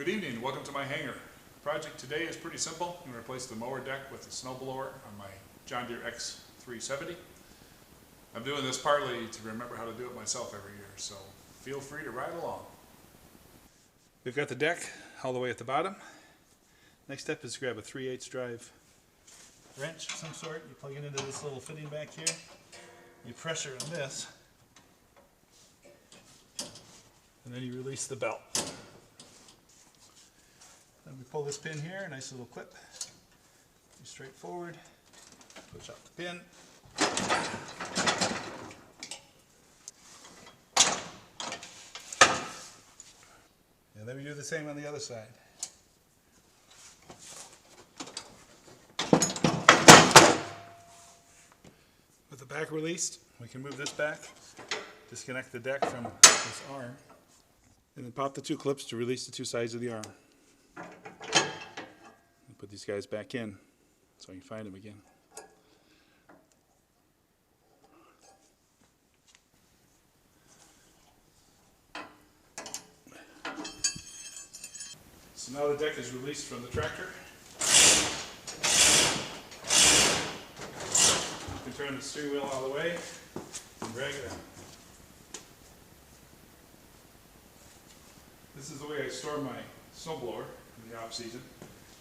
Good evening and welcome to my hangar. The project today is pretty simple. I'm going to replace the mower deck with the snowblower on my John Deere X370. I'm doing this partly to remember how to do it myself every year, so feel free to ride along. We've got the deck all the way at the bottom. Next step is to grab a 3/8 drive wrench of some sort. You plug it into this little fitting back here. You pressure on this, and then you release the belt. Then we pull this pin here, a nice little clip. Go straight forward, push out the pin. And then we do the same on the other side. With the back released, we can move this back, disconnect the deck from this arm, and then pop the two clips to release the two sides of the arm. And put these guys back in so I can find them again. So now the deck is released from the tractor. You can turn the steering wheel all the way and drag it out. This is the way I store my snowblower in the off season.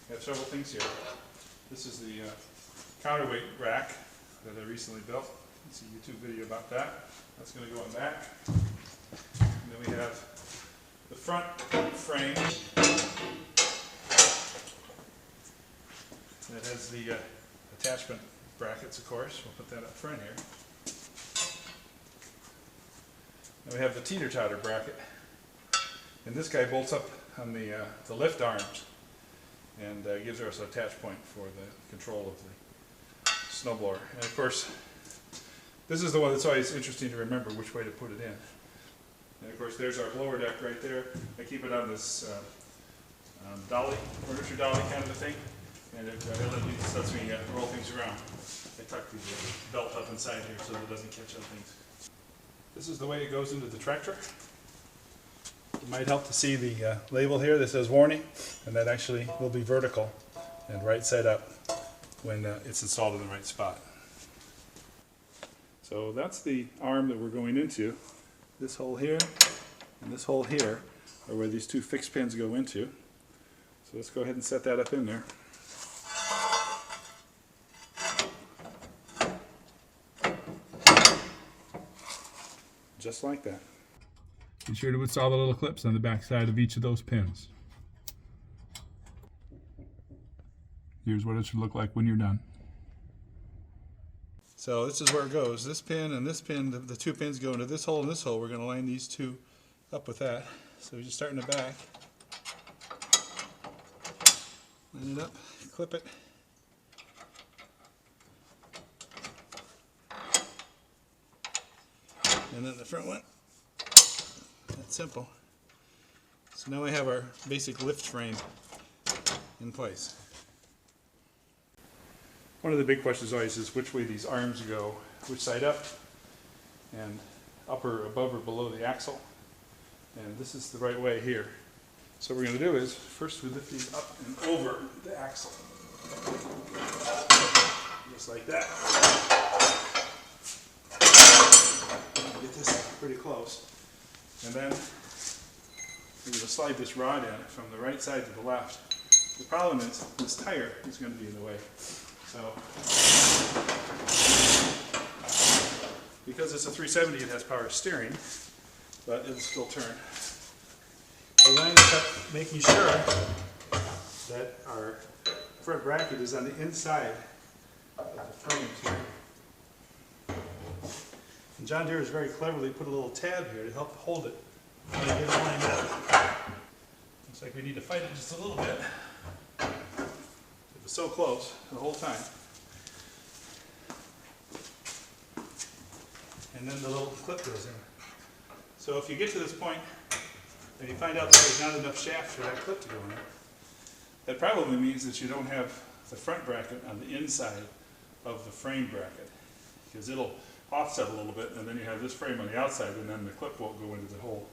I have several things here. This is the counterweight rack that I recently built. You can see a YouTube video about that. That's going to go in back. And then we have the front frame that has the attachment brackets, of course. We'll put that up front here. And we have the teeter-totter bracket. And this guy bolts up on the lift arms and gives us an attach point for the control of the snowblower. And of course, this is the one that's always interesting to remember which way to put it in. And of course, there's our blower deck right there. I keep it on this dolly, furniture dolly kind of a thing. And it lets me roll things around. I tuck the belt up inside here so that it doesn't catch on things. This is the way it goes into the tractor. It might help to see the label here that says warning, and that actually will be vertical and right side up when it's installed in the right spot. So that's the arm that we're going into. This hole here and this hole here are where these two fixed pins go into. So let's go ahead and set that up in there. Just like that. Be sure to install the little clips on the back side of each of those pins. Here's what it should look like when you're done. So this is where it goes. This pin and this pin, the two pins go into this hole and this hole. We're going to line these two up with that. So we just start in the back. Line it up, clip it. And then the front one. That's simple. So now we have our basic lift frame in place. One of the big questions always is which way these arms go, which side up, and upper, above or below the axle. And this is the right way here. So what we're going to do is, first we lift these up and over the axle. Just like that. Get this pretty close. And then we're going to slide this rod in from the right side to the left. The problem is this tire is going to be in the way. So, because it's a 370, it has power steering, but it'll still turn. We line this up making sure that our front bracket is on the inside of the frame here. And John Deere has very cleverly put a little tab here to help hold it when you get it lined up. Looks like we need to fight it just a little bit. It was so close the whole time. And then the little clip goes in. So if you get to this point and you find out that there's not enough shaft for that clip to go in, that probably means that you don't have the front bracket on the inside of the frame bracket, because it'll offset a little bit, and then you have this frame on the outside, and then the clip won't go into the hole.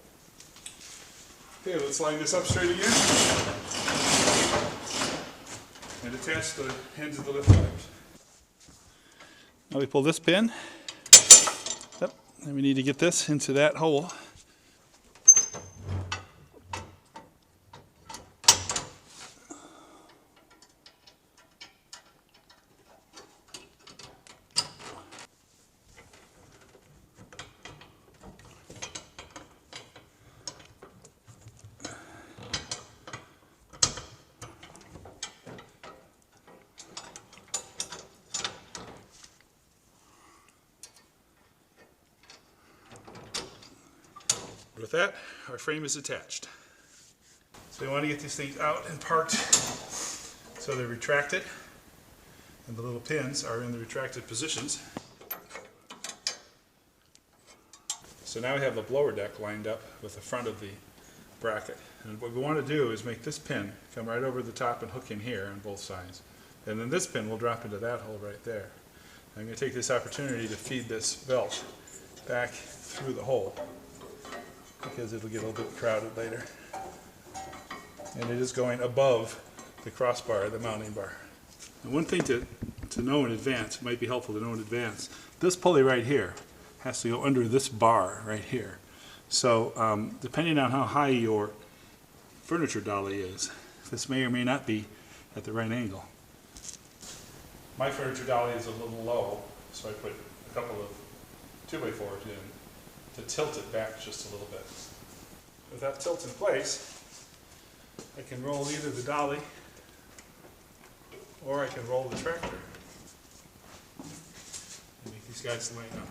Okay, let's line this up straight again. And attach the ends of the lift arms. Now we pull this pin. Yep, and we need to get this into that hole. With that, our frame is attached. So we want to get these things out and parked so they're retracted, and the little pins are in the retracted positions. So now we have the blower deck lined up with the front of the bracket. And what we want to do is make this pin come right over the top and hook in here on both sides. And then this pin will drop into that hole right there. I'm going to take this opportunity to feed this belt back through the hole, because it'll get a little bit crowded later. And it is going above the crossbar, the mounting bar. And one thing to know in advance, it might be helpful to know in advance, this pulley right here has to go under this bar right here. So depending on how high your furniture dolly is, this may or may not be at the right angle. My furniture dolly is a little low, so I put a couple of 2x4s in to tilt it back just a little bit. With that tilt in place, I can roll either the dolly or I can roll the tractor and make these guys line up.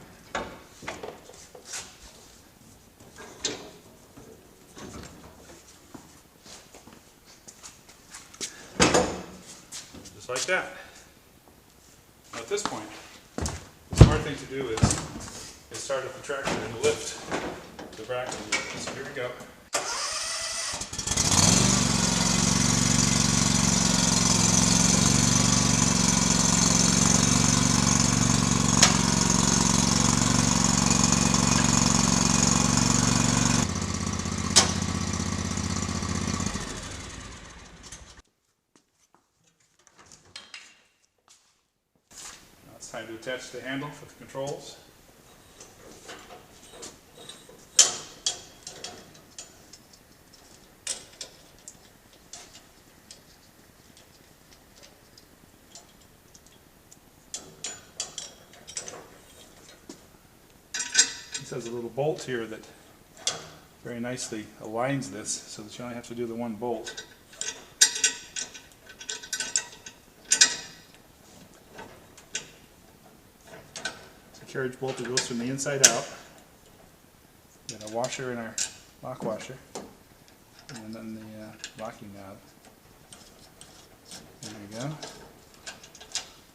Just like that. Now at this point, the smart thing to do is start up the tractor and lift the bracket. So here we go. Now it's time to attach the handle for the controls. This has a little bolt here that very nicely aligns this so that you only have to do the one bolt. It's a carriage bolt that goes from the inside out. We got a washer in our lock washer, and then the locking knob. There we go.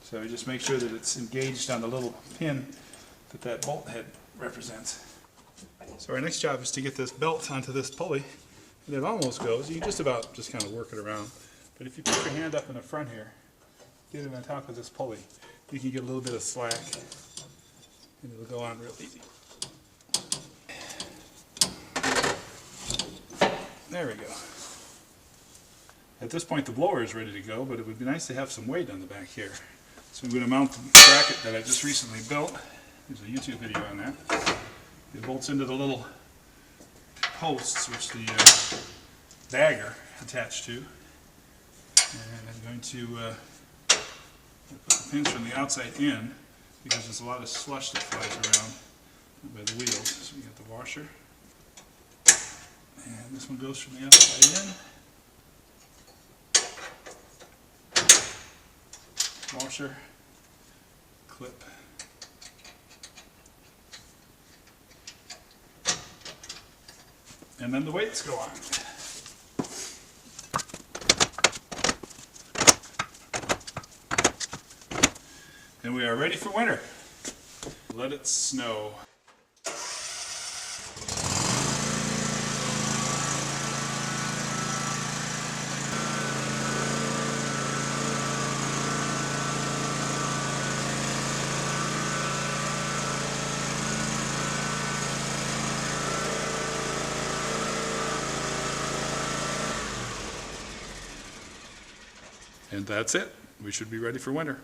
So you just make sure that it's engaged on the little pin that bolt head represents. So our next job is to get this belt onto this pulley, and it almost goes. You can just kind of work it around. But if you put your hand up in the front here, get it on top of this pulley, you can get a little bit of slack, and it'll go on real easy. There we go. At this point the blower is ready to go, but it would be nice to have some weight on the back here. So I'm going to mount the bracket that I just recently built. There's a YouTube video on that. It bolts into the little posts which the bagger attached to. And I'm going to put the pins from the outside in because there's a lot of slush that flies around by the wheels. So we got the washer. And this one goes from the outside in. Washer, clip. And then the weights go on. And we are ready for winter. Let it snow. And that's it. We should be ready for winter.